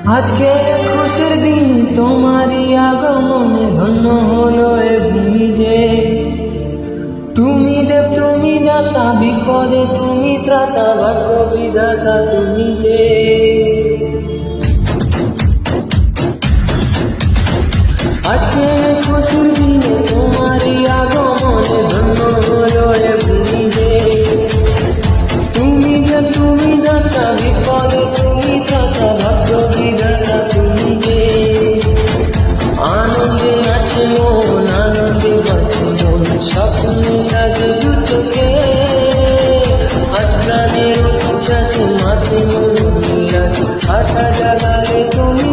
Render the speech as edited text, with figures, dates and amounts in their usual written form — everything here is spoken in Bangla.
আজকে খুশির দিন তোমারই আগমনে ধন্য হলো এ ভূমি যে। তুমি দেব তুমি দাতা, বিপদে তুমি ত্রাতা, ভাগ্য বিধাতা তুমি যে। আজকে খুশির দিনে তোমারই আগমনে ধন্য হলো এ ভূমি যে। তুমি দেব তুমি দাতা, বিপদে তুমি ত্রাতা, ভাগ্য বিধাতা তুমি যে। আনন্দে আছে মন, আনন্দে বাঁচে মন, স্বপ্নে সাজে দু চোখে। আজ প্রাণের উচ্ছ্বাসে মাঝে মন উল্লাস, আশা জাগালে তুমি